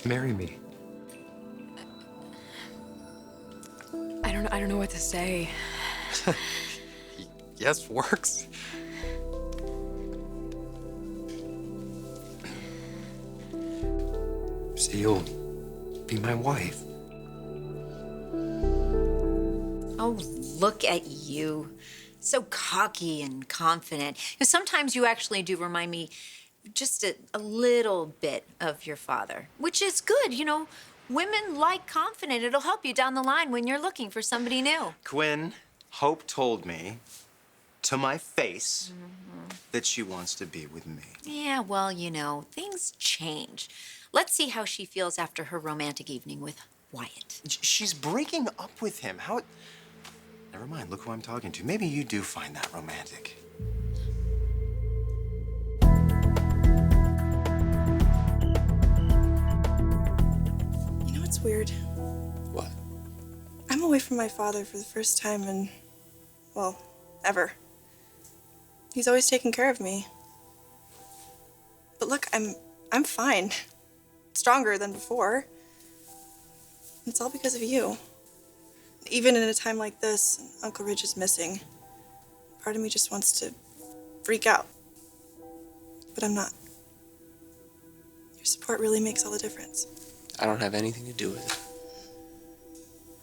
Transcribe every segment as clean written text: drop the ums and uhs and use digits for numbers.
Marry me. I don't know what to say. Yes, works. So you'll be my wife. Oh, look at you. So cocky and confident. Sometimes you actually do remind me just a little bit of your father, which is good. Women like confident. It'll help you down the line when you're looking for somebody new. Quinn, Hope told me to my face that she wants to be with me. Yeah, well, things change. Let's see how she feels after her romantic evening with Wyatt. She's breaking up with him. How? Never mind, look who I'm talking to. Maybe you do find that romantic. You know what's weird? What? I'm away from my father for the first time in, well, ever. He's always taken care of me. But look, I'm fine. Stronger than before. It's all because of you. Even in a time like this, Uncle Ridge is missing. Part of me just wants to freak out. But I'm not. Your support really makes all the difference. I don't have anything to do with it.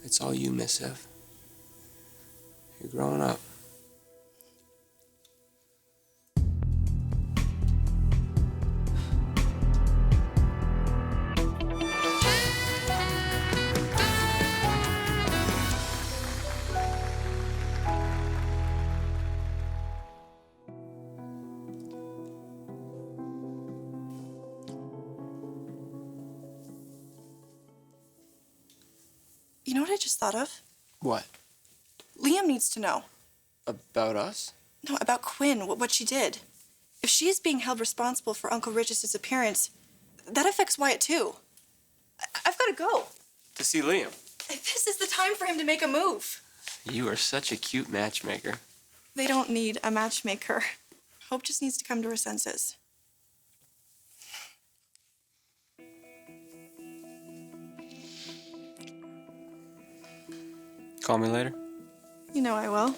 It's all you, Miss Ev. You're growing up. You know what I just thought of? What? Liam needs to know. About us? No, about Quinn, what she did. If she is being held responsible for Uncle Ridge's disappearance, that affects Wyatt too. I've got to go. To see Liam. This is the time for him to make a move. You are such a cute matchmaker. They don't need a matchmaker. Hope just needs to come to her senses. Call me later. You know I will.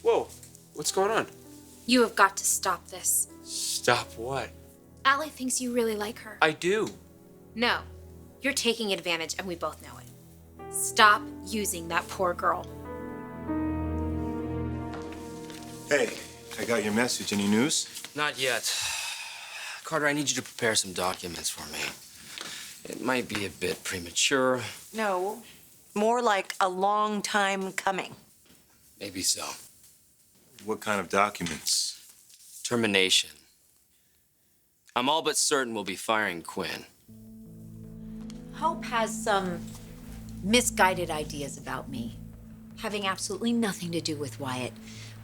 Whoa, what's going on? You have got to stop this. Stop what? Aly thinks you really like her. I do. No, you're taking advantage, and we both know it. Stop using that poor girl. Hey, I got your message. Any news? Not yet. Carter, I need you to prepare some documents for me. It might be a bit premature. No, more like a long time coming. Maybe so. What kind of documents? Termination. I'm all but certain we'll be firing Quinn. Hope has some misguided ideas about me, having absolutely nothing to do with Wyatt.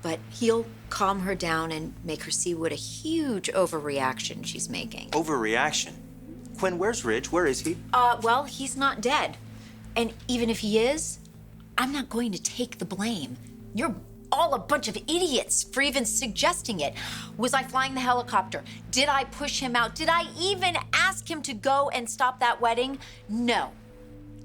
But he'll calm her down and make her see what a huge overreaction she's making. Overreaction? Quinn, where's Ridge? Where is he? Well, he's not dead. And even if he is, I'm not going to take the blame. You're all a bunch of idiots for even suggesting it. Was I flying the helicopter? Did I push him out? Did I even ask him to go and stop that wedding? No.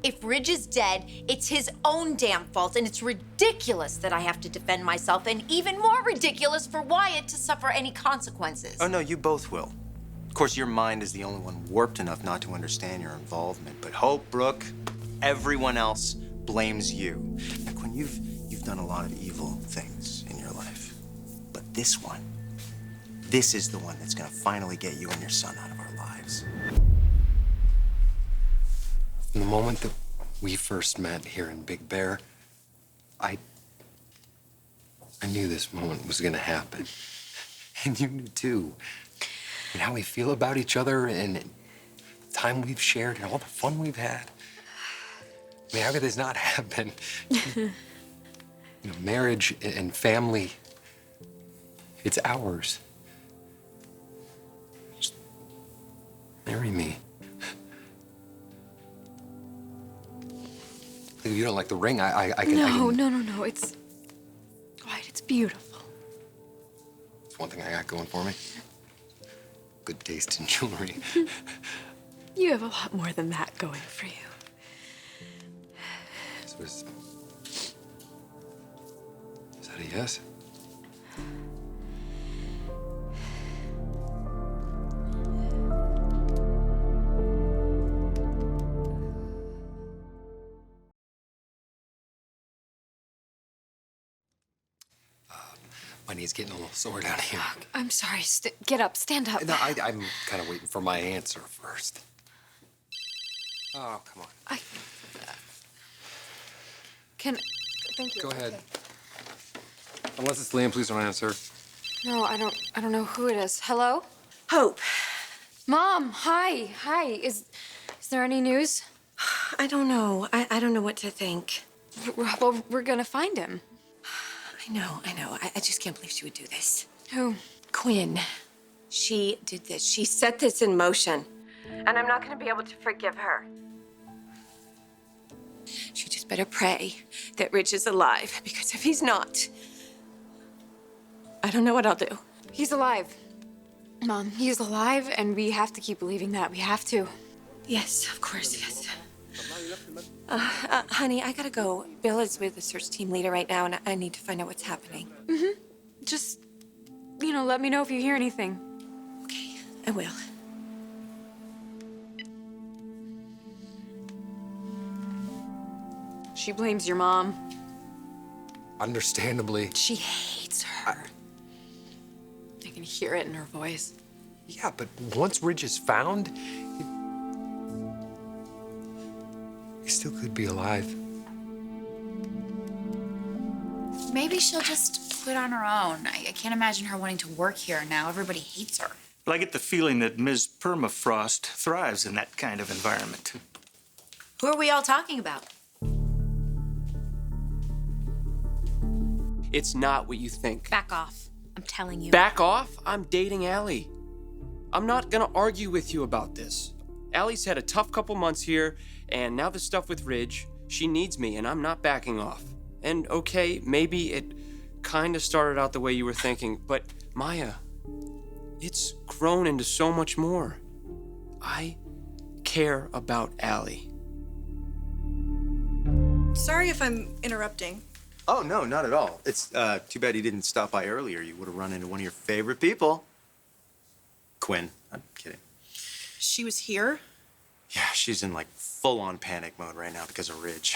If Ridge is dead, it's his own damn fault, and it's ridiculous that I have to defend myself, and even more ridiculous for Wyatt to suffer any consequences. Oh, no, you both will. Of course, your mind is the only one warped enough not to understand your involvement. But Hope, Brooke, everyone else blames you. Now, Quinn, you've done a lot of evil things in your life. But this is the one that's gonna finally get you and your son out of our lives. From the moment that we first met here in Big Bear, I knew this moment was gonna happen. And you knew too. And how we feel about each other and the time we've shared and all the fun we've had. I mean, how could this not happen? Marriage and family, it's ours. marry me. If you don't like the ring, I can... No. It's quiet. It's beautiful. It's one thing I got going for me. Good taste in jewelry. You have a lot more than that going for you. So is that a yes? My knee's getting a little sore down here. I'm sorry. Get up. Stand up. No, I'm kind of waiting for my answer first. Oh, come on. Thank you. Go ahead. Unless it's Liam, please don't answer. No, I don't know who it is. Hello? Hope, Mom, hi. Is there any news? I don't know. I don't know what to think. Well, we're gonna find him. I know. I just can't believe she would do this. Who? Quinn. She did this. She set this in motion. And I'm not going to be able to forgive her. She just better pray that Rich is alive, because if he's not, I don't know what I'll do. He's alive. Mom, he's alive, and we have to keep believing that. We have to. Yes, of course, yes. Honey, I gotta go. Bill is with the search team leader right now, and I need to find out what's happening. Just, let me know if you hear anything. Okay, I will. She blames your mom. Understandably. She hates her. I can hear it in her voice. Yeah, but once Ridge is found, he still could be alive. Maybe she'll just quit on her own. I can't imagine her wanting to work here now. Everybody hates her. Well, I get the feeling that Ms. Permafrost thrives in that kind of environment. Who are we all talking about? It's not what you think. Back off. I'm telling you. Back off? I'm dating Aly. I'm not gonna argue with you about this. Aly's had a tough couple months here, and now the stuff with Ridge, she needs me, and I'm not backing off. And okay, maybe it kind of started out the way you were thinking, but Maya, it's grown into so much more. I care about Aly. Sorry if I'm interrupting. Oh, no, not at all. It's too bad you didn't stop by earlier. You would have run into one of your favorite people. Quinn. I'm kidding. She was here? Yeah, she's in like full-on panic mode right now because of Ridge.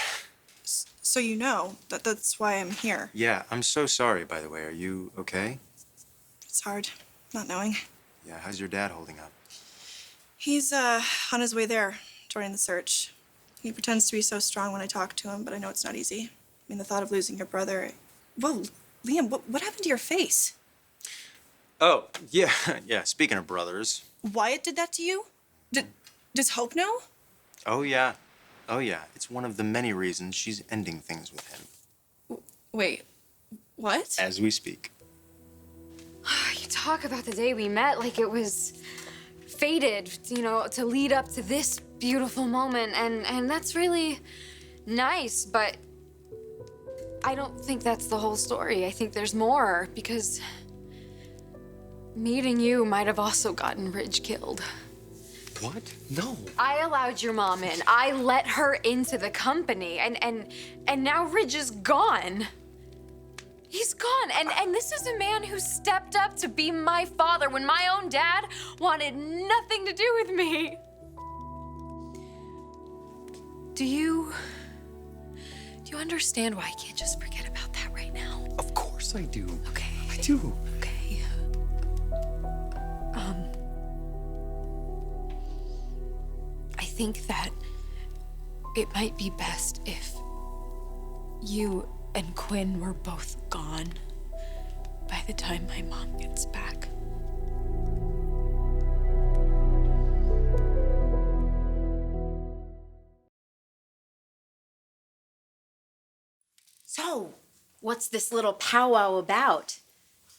So you know that's why I'm here. Yeah, I'm so sorry, by the way. Are you okay? It's hard not knowing. Yeah, how's your dad holding up? He's on his way there, joining the search. He pretends to be so strong when I talk to him, but I know it's not easy. I mean, the thought of losing your brother... Whoa, Liam, what happened to your face? Oh, yeah, yeah, speaking of brothers. Wyatt did that to you? Does Hope know? Oh, yeah. Oh, yeah. It's one of the many reasons she's ending things with him. Wait, what? As we speak. You talk about the day we met like it was fated, to lead up to this beautiful moment, and that's really nice, but I don't think that's the whole story. I think there's more, because meeting you might have also gotten Ridge killed. What? No. I allowed your mom in. I let her into the company, and now Ridge is gone. He's gone, and this is a man who stepped up to be my father when my own dad wanted nothing to do with me. Do you understand why I can't just forget about that right now? Of course I do. Okay. I do. Okay. I think that it might be best if you and Quinn were both gone by the time my mom gets back. So, what's this little powwow about?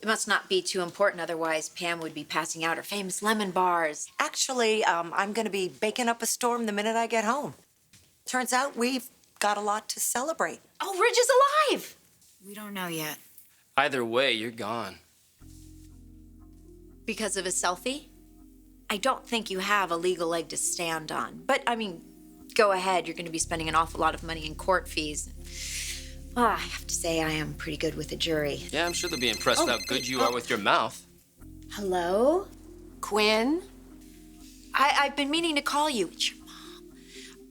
It must not be too important, otherwise Pam would be passing out her famous lemon bars. Actually, I'm going to be baking up a storm the minute I get home. Turns out we've got a lot to celebrate. Oh, Ridge is alive! We don't know yet. Either way, you're gone. Because of a selfie? I don't think you have a legal leg to stand on. But, I mean, go ahead. You're going to be spending an awful lot of money in court fees. Well, I have to say I am pretty good with the jury. Yeah, I'm sure they'll be impressed with how good you are with your mouth. Hello? Quinn? I've been meaning to call you. It's your mom.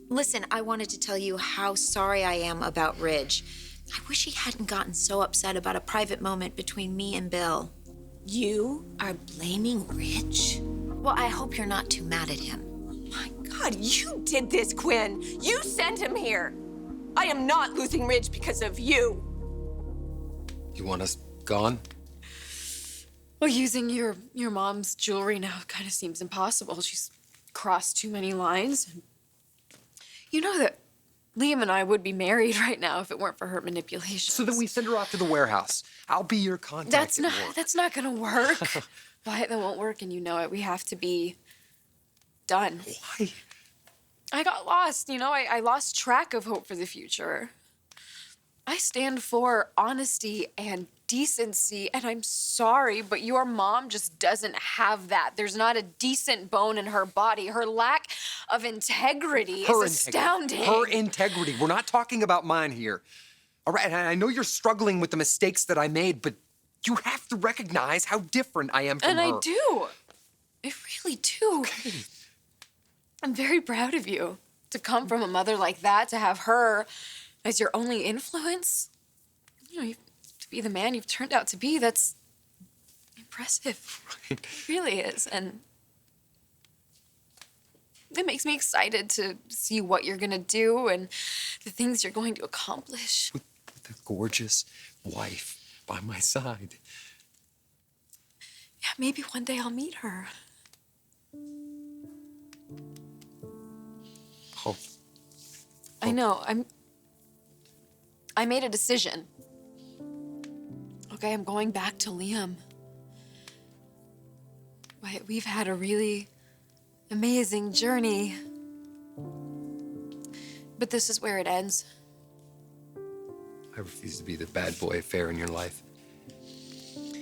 Listen, I wanted to tell you how sorry I am about Ridge. I wish he hadn't gotten so upset about a private moment between me and Bill. You are blaming Rich? Well, I hope you're not too mad at him. My God, you did this, Quinn. You sent him here. I am not losing Ridge because of you. You want us gone? Well, using your mom's jewelry now kind of seems impossible. She's crossed too many lines. You know that Liam and I would be married right now if it weren't for her manipulation. So then we send her off to the warehouse. I'll be your contact. That's not gonna work. Wyatt, that won't work, and you know it. We have to be done. Why? I got lost, I lost track of hope for the future. I stand for honesty and decency, and I'm sorry, but your mom just doesn't have that. There's not a decent bone in her body. Her lack of integrity is astounding. Her integrity. We're not talking about mine here. All right, and I know you're struggling with the mistakes that I made, but you have to recognize how different I am from her. And I do. I really do. Okay. I'm very proud of you to come from a mother like that, to have her as your only influence. To be the man you've turned out to be, that's impressive. Right. It really is. And it makes me excited to see what you're going to do and the things you're going to accomplish. With a gorgeous wife by my side. Yeah, maybe one day I'll meet her. Oh. I know. I made a decision. Okay, I'm going back to Liam. We've had a really amazing journey. But this is where it ends. I refuse to be the bad boy affair in your life.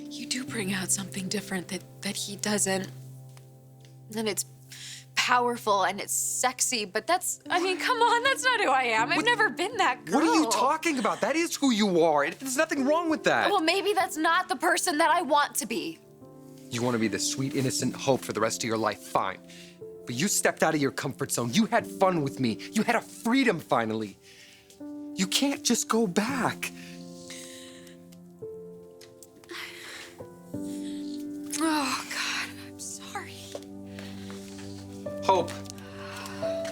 You do bring out something different that he doesn't. And it's powerful and it's sexy, but come on, that's not who I am. I've never been that girl. What are you talking about? That is who you are. There's nothing wrong with that. Well, maybe that's not the person that I want to be. You want to be the sweet, innocent hope for the rest of your life, fine. But you stepped out of your comfort zone. You had fun with me. You had a freedom finally. You can't just go back. Oh, God, I'm sorry. Hope.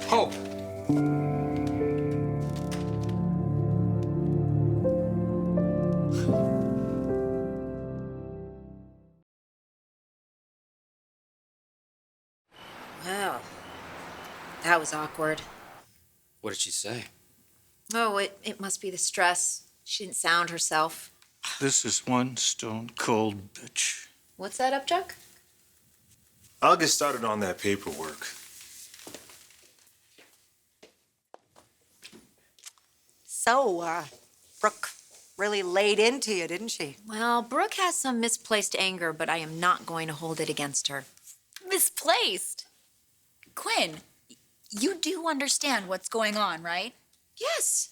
Hope. Well, that was awkward. What did she say? Oh, it must be the stress. She didn't sound herself. This is one stone cold bitch. What's that up, Chuck? I'll get started on that paperwork. So, Brooke really laid into you, didn't she? Well, Brooke has some misplaced anger, but I am not going to hold it against her. Misplaced? Quinn, you do understand what's going on, right? Yes.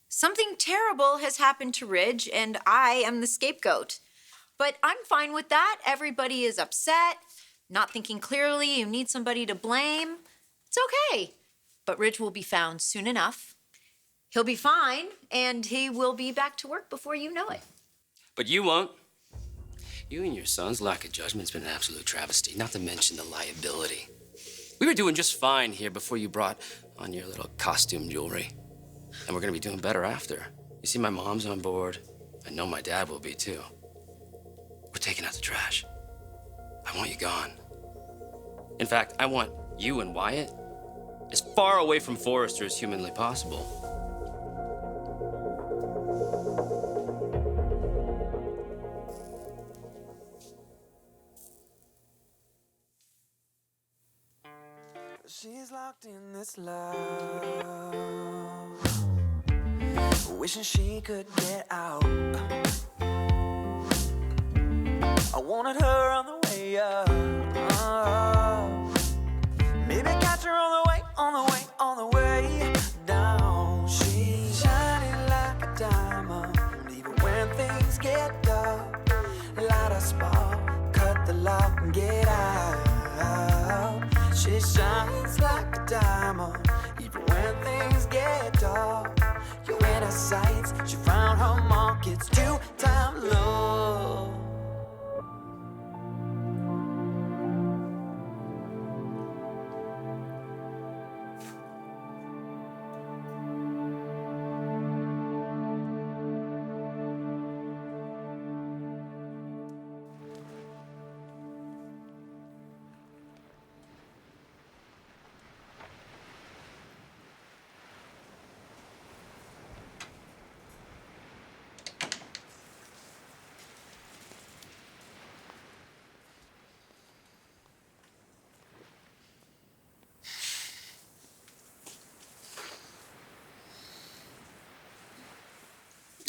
Something terrible has happened to Ridge, and I am the scapegoat. But I'm fine with that. Everybody is upset, not thinking clearly. You need somebody to blame. It's okay. But Ridge will be found soon enough. He'll be fine, and he will be back to work before you know it. But you won't. You and your son's lack of judgment's been an absolute travesty, not to mention the liability. We were doing just fine here before you brought on your little costume jewelry. And we're gonna be doing better after. You see, my mom's on board. I know my dad will be too. We're taking out the trash. I want you gone. In fact, I want you and Wyatt as far away from Forrester as humanly possible. She's locked in this love, wishing she could get out. I wanted her on the way up. Maybe catch her on the way, on the way, on the way down. She's shining like a diamond, even when things get dark. Light a spark, cut the lock and get out. She shines like a diamond, even when things get dark. You're in her sights, she found her mark. It's two-time love.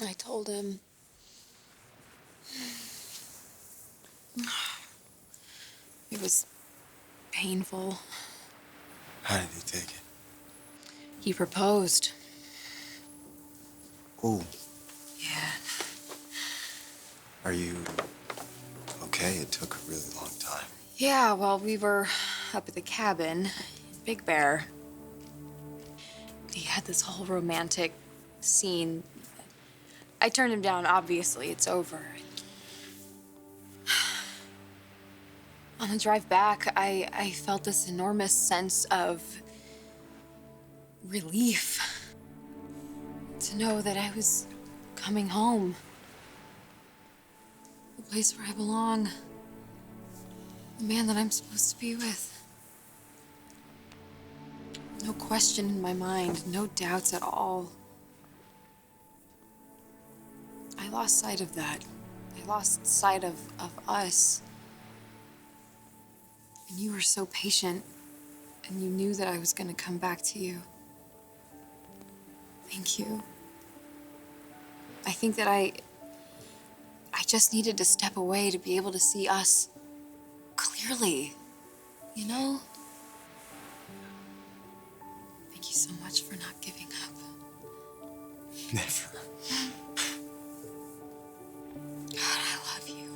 I told him. It was painful. How did he take it? He proposed. Ooh. Yeah. Are you okay? It took a really long time. Yeah, well, we were up at the cabin in Big Bear. He had this whole romantic scene. I turned him down, obviously. It's over. On the drive back, I felt this enormous sense of relief. To know that I was coming home. The place where I belong. The man that I'm supposed to be with. No question in my mind, no doubts at all. I lost sight of that. I lost sight of us. And you were so patient, and you knew that I was gonna come back to you. Thank you. I think that I just needed to step away to be able to see us clearly, you know? Thank you so much for not giving up. Never. God, I love you.